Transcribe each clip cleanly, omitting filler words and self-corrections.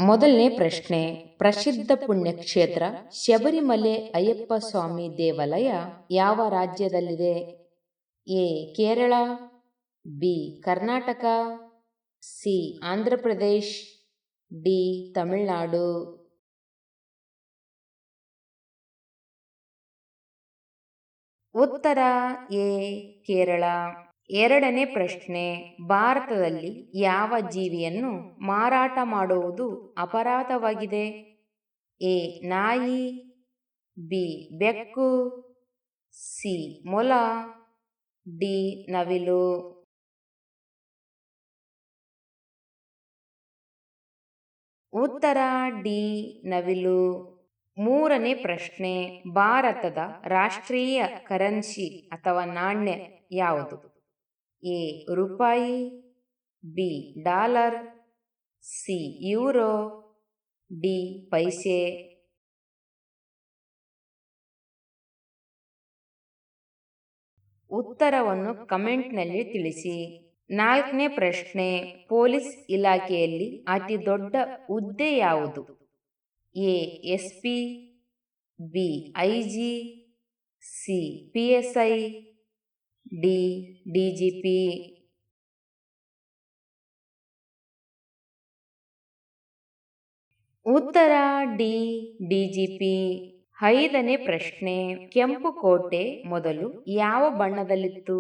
ಮೊದಲನೇ ಪ್ರಶ್ನೆ, ಪ್ರಸಿದ್ಧ ಪುಣ್ಯಕ್ಷೇತ್ರ ಶಬರಿಮಲೆ ಅಯ್ಯಪ್ಪ ಸ್ವಾಮಿ ದೇವಾಲಯ ಯಾವ ರಾಜ್ಯದಲ್ಲಿದೆ? A Kerala, B Karnataka, C Andhra Pradesh, D Tamil Nadu. ಉತ್ತರ ಎ ಕೇರಳ. ಎರಡನೇ ಪ್ರಶ್ನೆ, ಭಾರತದಲ್ಲಿ ಯಾವ ಜೀವಿಯನ್ನು ಮಾರಾಟ ಮಾಡುವುದು ಅಪರಾಧವಾಗಿದೆ? ಎ ನಾಯಿ, ಬಿ ಬೆಕ್ಕು, ಸಿ ಮೊಲ, ಡಿ ನವಿಲು. ಉತ್ತರ ಡಿ ನವಿಲು. ಮೂರನೇ ಪ್ರಶ್ನೆ, ಭಾರತದ ರಾಷ್ಟ್ರೀಯ ಕರೆನ್ಸಿ ಅಥವಾ ನಾಣ್ಯ ಯಾವುದು? ಎ ರೂಪಾಯಿ, B dollar, C euro, D paise. ಉತ್ತರವನ್ನು ಕಮೆಂಟ್ನಲ್ಲಿ ತಿಳಿಸಿ. ನಾಲ್ಕನೇ ಪ್ರಶ್ನೆ, ಪೊಲೀಸ್ ಇಲಾಖೆಯಲ್ಲಿ ಅತಿ ದೊಡ್ಡ ಹುದ್ದೆ ಯಾವುದು? A SP, B IG, C PSI, D DGP. ಉತ್ತರ ಡಿ ಡಿಜಿಪಿ. ಐದನೇ ಪ್ರಶ್ನೆ, ಕೆಂಪು ಕೋಟೆ ಮೊದಲು ಯಾವ ಬಣ್ಣದಲ್ಲಿತ್ತು?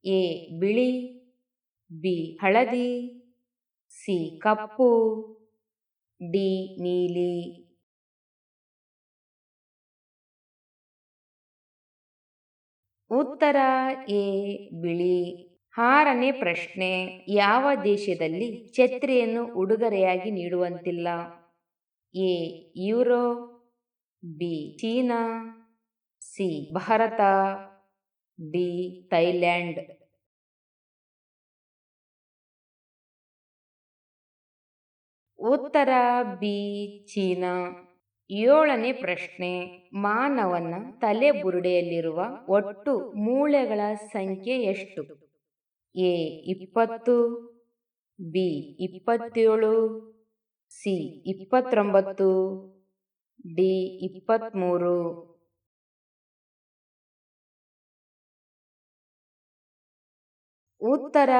ಎ ಬಿಳಿ, ಬಿ ಹಳದಿ, ಸಿ ಕಪ್ಪು, ಡಿ ನೀಲಿ. ಉತ್ತರ ಎ ಬಿಳಿ. ಆರನೇ ಪ್ರಶ್ನೆ, ಯಾವ ದೇಶದಲ್ಲಿ ಛತ್ರಿಯನ್ನು ಉಡುಗೊರೆಯಾಗಿ ನೀಡುವಂತಿಲ್ಲ? A euro, B China, C Bharat, D Thailand. ಉತ್ತರ ಬಿ ಚೀನಾ. ಏಳನೇ ಪ್ರಶ್ನೆ, ಮಾನವನ ತಲೆ ಬುರುಡೆಯಲ್ಲಿರುವ ಒಟ್ಟು ಮೂಳೆಗಳ ಸಂಖ್ಯೆ ಎಷ್ಟು? A 20, B 27, C 29, D 23. ಉತ್ತರ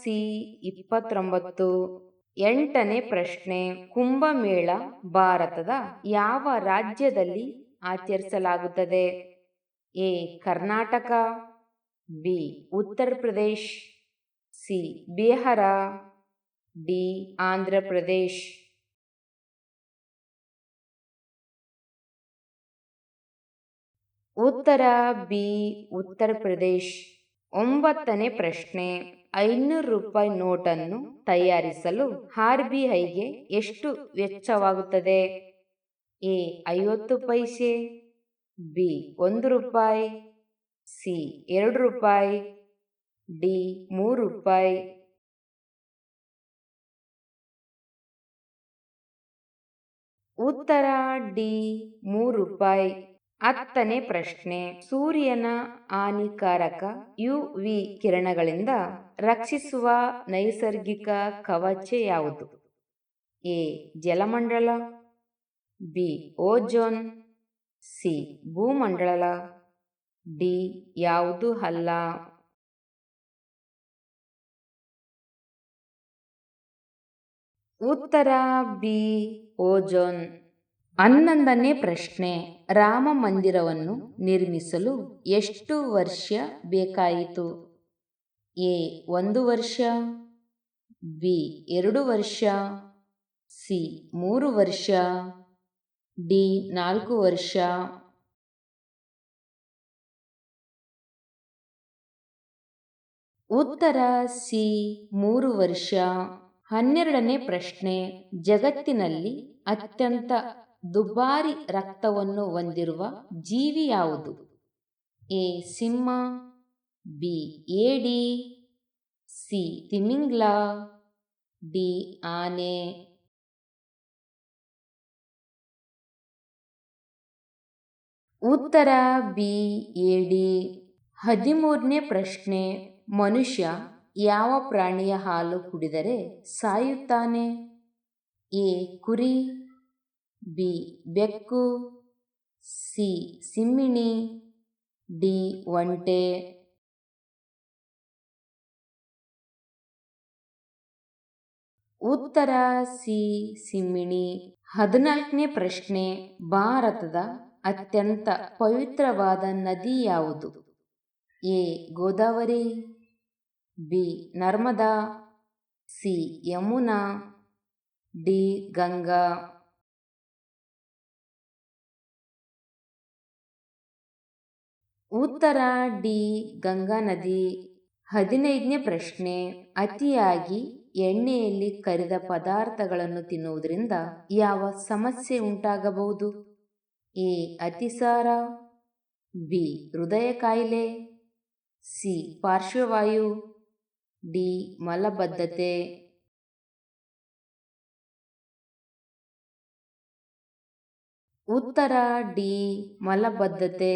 ಸಿ 29. ಎಂಟನೇ ಪ್ರಶ್ನೆ, ಕುಂಭಮೇಳ ಭಾರತದ ಯಾವ ರಾಜ್ಯದಲ್ಲಿ ಆಚರಿಸಲಾಗುತ್ತದೆ? A Karnataka, B Uttar Pradesh, C Bihar, D Andhra Pradesh. ಉತ್ತರ ಬಿ ಉತ್ತರ ಪ್ರದೇಶ್. ಒಂಬತ್ತನೇ ಪ್ರಶ್ನೆ, 500 ರೂಪಾಯಿ ನೋಟನ್ನು ತಯಾರಿಸಲು RBIಗೆ ಎಷ್ಟು ವೆಚ್ಚವಾಗುತ್ತದೆ? ಎ 50 ಪೈಸೆ, ಬಿ 1 ರೂಪಾಯಿ, ಸಿ 2 ರೂಪಾಯಿ, ಡಿ 3 ರೂಪಾಯಿ. ಉತ್ತರ ಡಿ 3 ರೂಪಾಯಿ. ಹತ್ತನೇ ಪ್ರಶ್ನೆ, ಸೂರ್ಯನ ಹಾನಿಕಾರಕ UV ಕಿರಣಗಳಿಂದ ರಕ್ಷಿಸುವ ನೈಸರ್ಗಿಕ ಕವಚ ಯಾವುದು? ಎ ಜಲಮಂಡಲ, ಬಿ ಓಜೋನ್, ಸಿ ಭೂಮಂಡಲ, ಡಿ ಯಾವುದು ಅಲ್ಲ. ಉತ್ತರ ಬಿ ಓಜೋನ್. 11ನೇ ಪ್ರಶ್ನೆ, ರಾಮ ಮಂದಿರವನ್ನು ನಿರ್ಮಿಸಲು ಎಷ್ಟು ವರ್ಷ ಬೇಕಾಯಿತು? ಎ 1 ವರ್ಷ, ಬಿ 2 ವರ್ಷ, ಸಿ 3 ವರ್ಷ, ಡಿ 4 ವರ್ಷ. ಉತ್ತರ ಸಿ 3 ವರ್ಷ. 12ನೇ ಪ್ರಶ್ನೆ, ಜಗತ್ತಿನಲ್ಲಿ ಅತ್ಯಂತ ದುಬಾರಿ ರಕ್ತವನ್ನು ಹೊಂದಿರುವ ಜೀವಿ ಯಾವುದು? ಎ ಸಿಂಹ, ಬಿ ಏಡಿ, ಸಿ ತಿಮಿಂಗ್ಲ, ಡಿ ಆನೆ. ಉತ್ತರ ಬಿ ಏಡಿ. 13ನೇ ಪ್ರಶ್ನೆ, ಮನುಷ್ಯ ಯಾವ ಪ್ರಾಣಿಯ ಹಾಲು ಕುಡಿದರೆ ಸಾಯುತ್ತಾನೆ? ಎ ಕುರಿ, ಬಿ ಬೆಕ್ಕು, ಸಿ ಸಿಮ್ಮಿಣಿ, ಡಿ ಒಂಟೆ. ಉತ್ತರ ಸಿ ಸಿಮ್ಮಿಣಿ. 14ನೇ ಪ್ರಶ್ನೆ. ಭಾರತದ ಅತ್ಯಂತ ಪವಿತ್ರವಾದ ನದಿ ಯಾವುದು? A Godavari, B Narmada, C Yamuna, D Ganga. ಉತ್ತರ ಡಿ ಗಂಗಾ ನದಿ. 15ನೇ ಪ್ರಶ್ನೆ. ಅತಿಯಾಗಿ ಎಣ್ಣೆಯಲ್ಲಿ ಕರಿದ ಪದಾರ್ಥಗಳನ್ನು ತಿನ್ನುವುದರಿಂದ ಯಾವ ಸಮಸ್ಯೆ ಉಂಟಾಗಬಹುದು? ಎ ಅತಿಸಾರ, ಬಿ ಹೃದಯ ಕಾಯಿಲೆ, ಸಿ ಪಾರ್ಶ್ವವಾಯು, ಡಿ ಮಲಬದ್ಧತೆ. ಉತ್ತರ ಡಿ ಮಲಬದ್ಧತೆ.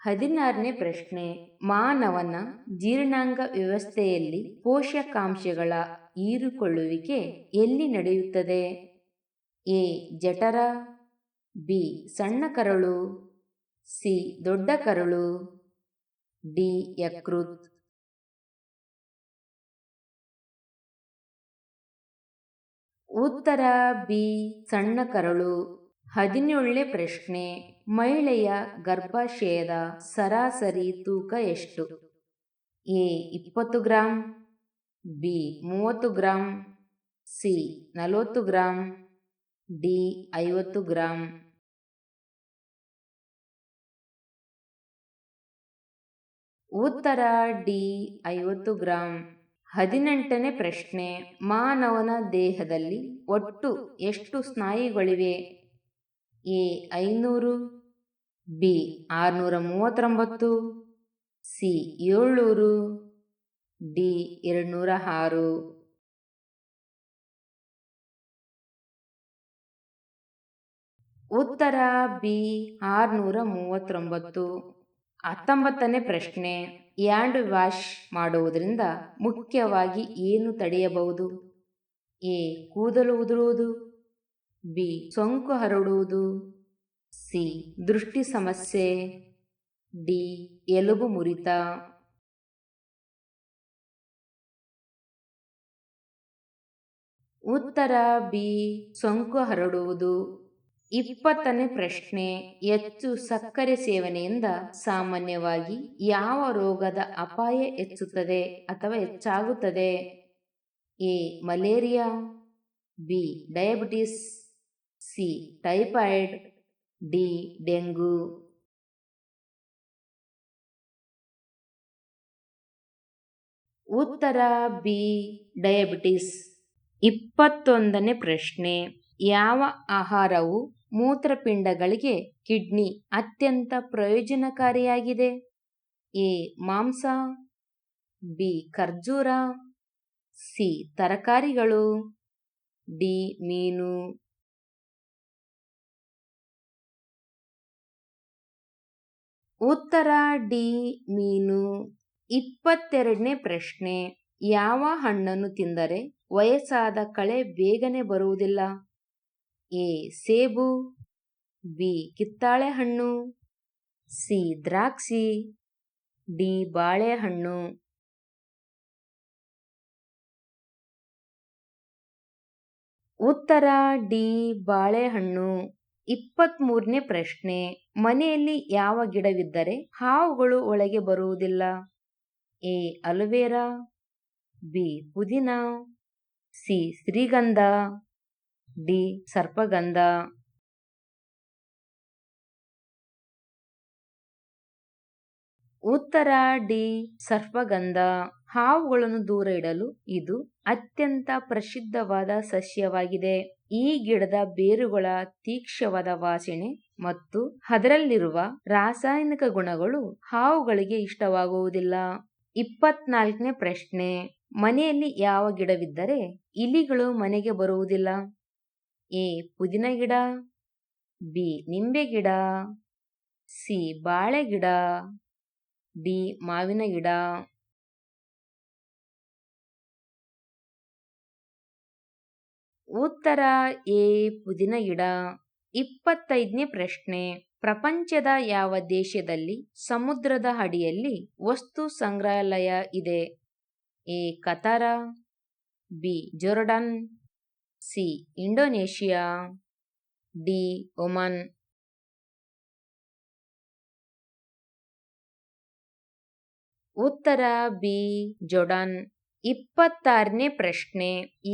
16ನೇ ಪ್ರಶ್ನೆ. ಮಾನವನ ಜೀರ್ಣಾಂಗ ವ್ಯವಸ್ಥೆಯಲ್ಲಿ ಪೋಷಕಾಂಶಗಳ ಹೀರಿಕೊಳ್ಳುವಿಕೆ ಎಲ್ಲಿ ನಡೆಯುತ್ತದೆ? ಎ ಜಠರ, ಬಿ ಸಣ್ಣ ಕರಳು, ಸಿ ದೊಡ್ಡ ಕರಳು, ಡಿ ಯಕೃತ್. ಉತ್ತರ ಬಿ ಸಣ್ಣ ಕರಳು. 17ನೇ ಪ್ರಶ್ನೆ. ಮಹಿಳೆಯ ಗರ್ಭಾಶಯದ ಸರಾಸರಿ ತೂಕ ಎಷ್ಟು? A 20 gram, B 30 gram, C 40 gram, D 50 gram. ಉತ್ತರ ಡಿ 50 ಗ್ರಾಂ. 18ನೇ ಪ್ರಶ್ನೆ. ಮಾನವನ ದೇಹದಲ್ಲಿ ಒಟ್ಟು ಎಷ್ಟು ಸ್ನಾಯುಗಳಿವೆ? A 500, B 639, C 700, D 206. ಉತ್ತರ ಬಿ 639. 19ನೇ ಪ್ರಶ್ನೆ. ಹ್ಯಾಂಡ್ ವಾಶ್ ಮಾಡುವುದರಿಂದ ಮುಖ್ಯವಾಗಿ ಏನು ತಡೆಯಬಹುದು? ಎ ಕೂದಲು ಉದುರುವುದು, ಬಿ ಸೋಂಕು ಹರಡುವುದು, ಸಿ ದೃಷ್ಟಿ ಸಮಸ್ಯೆ, ಡಿ ಎಲುಬು ಮುರಿತ. ಉತ್ತರ ಬಿ ಸೋಂಕು ಹರಡುವುದು. 20ನೇ ಪ್ರಶ್ನೆ. ಹೆಚ್ಚು ಸಕ್ಕರೆ ಸೇವನೆಯಿಂದ ಸಾಮಾನ್ಯವಾಗಿ ಯಾವ ರೋಗದ ಅಪಾಯ ಹೆಚ್ಚುತ್ತದೆ ಅಥವಾ ಹೆಚ್ಚಾಗುತ್ತದೆ? A malaria, B diabetes, C typhoid, D dengue. ಉತ್ತರ ಬಿ ಡಯಾಬಿಟಿಸ್. 21ನೇ ಪ್ರಶ್ನೆ. ಯಾವ ಆಹಾರವು ಮೂತ್ರಪಿಂಡಗಳಿಗೆ ಕಿಡ್ನಿ ಅತ್ಯಂತ ಪ್ರಯೋಜನಕಾರಿಯಾಗಿದೆ? ಎ ಮಾಂಸ, ಬಿ ಖರ್ಜೂರ, ಸಿ ತರಕಾರಿಗಳು, ಡಿ ಮೀನು. ಉತ್ತರ ಡಿ ಮೀನು. 22ನೇ ಪ್ರಶ್ನೆ. ಯಾವ ಹಣ್ಣನ್ನು ತಿಂದರೆ ವಯಸ್ಸಾದ ಕಳೆ ಬೇಗನೆ ಬರುವುದಿಲ್ಲ? ಎ ಸೇಬು, ಬಿ ಕಿತ್ತಳೆ ಹಣ್ಣು, ಸಿ ದ್ರಾಕ್ಷಿ, ಡಿ ಬಾಳೆಹಣ್ಣು. ಉತ್ತರ ಡಿ ಬಾಳೆಹಣ್ಣು. 23ನೇ ಪ್ರಶ್ನೆ. ಮನೆಯಲ್ಲಿ ಯಾವ ಗಿಡವಿದ್ದರೆ ಹಾವುಗಳು ಒಳಗೆ ಬರುವುದಿಲ್ಲ? ಎ ಅಲೋವೆರಾ, ಬಿ ಪುದೀನ, ಸಿ ಶ್ರೀಗಂಧ, ಡಿ ಸರ್ಪಗಂಧ. ಉತ್ತರ ಡಿ ಸರ್ಪಗಂಧ. ಹಾವುಗಳನ್ನು ದೂರ ಇಡಲು ಇದು ಅತ್ಯಂತ ಪ್ರಸಿದ್ಧವಾದ ಸಸ್ಯವಾಗಿದೆ. ಈ ಗಿಡದ ಬೇರುಗಳ ತೀಕ್ಷ್ಣವಾದ ವಾಸನೆ ಮತ್ತು ಅದರಲ್ಲಿರುವ ರಾಸಾಯನಿಕ ಗುಣಗಳು ಹಾವುಗಳಿಗೆ ಇಷ್ಟವಾಗುವುದಿಲ್ಲ. 24ನೇ ಪ್ರಶ್ನೆ. ಮನೆಯಲ್ಲಿ ಯಾವ ಗಿಡವಿದ್ದರೆ ಇಲಿಗಳು ಮನೆಗೆ ಬರುವುದಿಲ್ಲ? ಎ ಪುದೀನ ಗಿಡ, ಬಿ ನಿಂಬೆ ಗಿಡ, ಸಿ ಬಾಳೆ ಗಿಡ, ಡಿ ಮಾವಿನ ಗಿಡ. ಉತ್ತರ ಎ ಪುದೀನ ಗಿಡ. 25ನೇ ಪ್ರಶ್ನೆ. ಪ್ರಪಂಚದ ಯಾವ ದೇಶದಲ್ಲಿ ಸಮುದ್ರದ ಅಡಿಯಲ್ಲಿ ವಸ್ತು ಸಂಗ್ರಹಾಲಯ ಇದೆ? A Qatar, B Jordan, C Indonesia, D Oman. ಉತ್ತರ ಬಿ ಜೋರ್ಡನ್. 26ನೇ ಪ್ರಶ್ನೆ.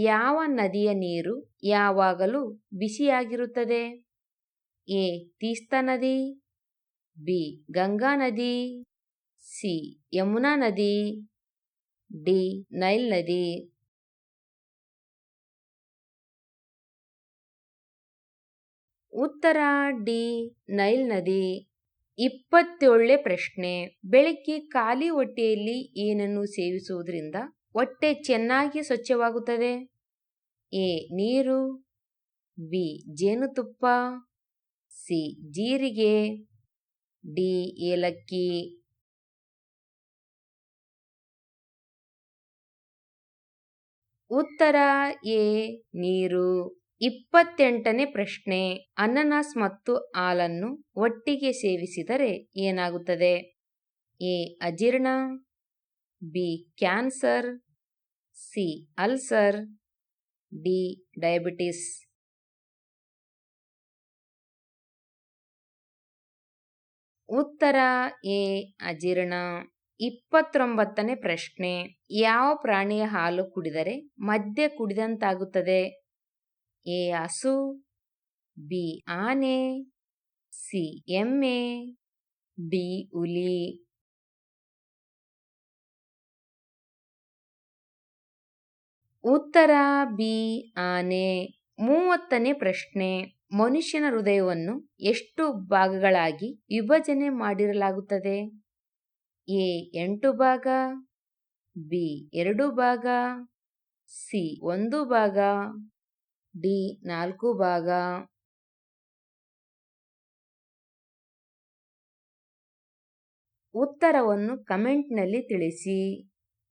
ಯಾವ ನದಿಯ ನೀರು ಯಾವಾಗಲೂ ಬಿಸಿಯಾಗಿರುತ್ತದೆ? ಎ ತೀಸ್ತಾ ನದಿ, ಬಿ ಗಂಗಾ ನದಿ, ಸಿ ಯಮುನಾ ನದಿ, ಡಿ ನೈಲ್ ನದಿ. ಉತ್ತರ ಡಿ ನೈಲ್ ನದಿ. 27ನೇ ಪ್ರಶ್ನೆ. ಬೆಳಿಗ್ಗೆ ಖಾಲಿ ಹೊಟ್ಟೆಯಲ್ಲಿ ಏನನ್ನು ಸೇವಿಸುವುದರಿಂದ ಹೊಟ್ಟೆ ಚೆನ್ನಾಗಿ ಸ್ವಚ್ಛವಾಗುತ್ತದೆ? ಎ ನೀರು, ಬಿ ಜೇನುತುಪ್ಪ, ಸಿ ಜೀರಿಗೆ, ಡಿ ಏಲಕ್ಕಿ. ಉತ್ತರ ಎ ನೀರು. 28ನೇ ಪ್ರಶ್ನೆ. ಅನಾನಸ್ ಮತ್ತು ಹಾಲನ್ನು ಒಟ್ಟಿಗೆ ಸೇವಿಸಿದರೆ ಏನಾಗುತ್ತದೆ? ಎ ಅಜೀರ್ಣ, B cancer, C ulcer, D diabetes. ಉತ್ತರ ಎ ಅಜೀರ್ಣ. 29ನೇ ಪ್ರಶ್ನೆ. ಯಾವ ಪ್ರಾಣಿಯ ಹಾಲು ಕುಡಿದರೆ ಮದ್ಯ ಕುಡಿದಂತಾಗುತ್ತದೆ? ಎ ಹಸು, ಬಿ ಆನೆ, ಸಿ ಎಮ್ಮೆ, ಡಿ ಹುಲಿ. ಉತ್ತರ ಬಿ ಆನೆ. 30ನೇ ಪ್ರಶ್ನೆ. ಮನುಷ್ಯನ ಹೃದಯವನ್ನು ಎಷ್ಟು ಭಾಗಗಳಾಗಿ ವಿಭಜನೆ ಮಾಡಿರಲಾಗುತ್ತದೆ? ಎ 8 ಭಾಗ, ಬಿ 2 ಭಾಗ, ಸಿ 1 ಭಾಗ, ಡಿ 4 ಭಾಗ. ಉತ್ತರವನ್ನು ಕಮೆಂಟ್ನಲ್ಲಿ ತಿಳಿಸಿ.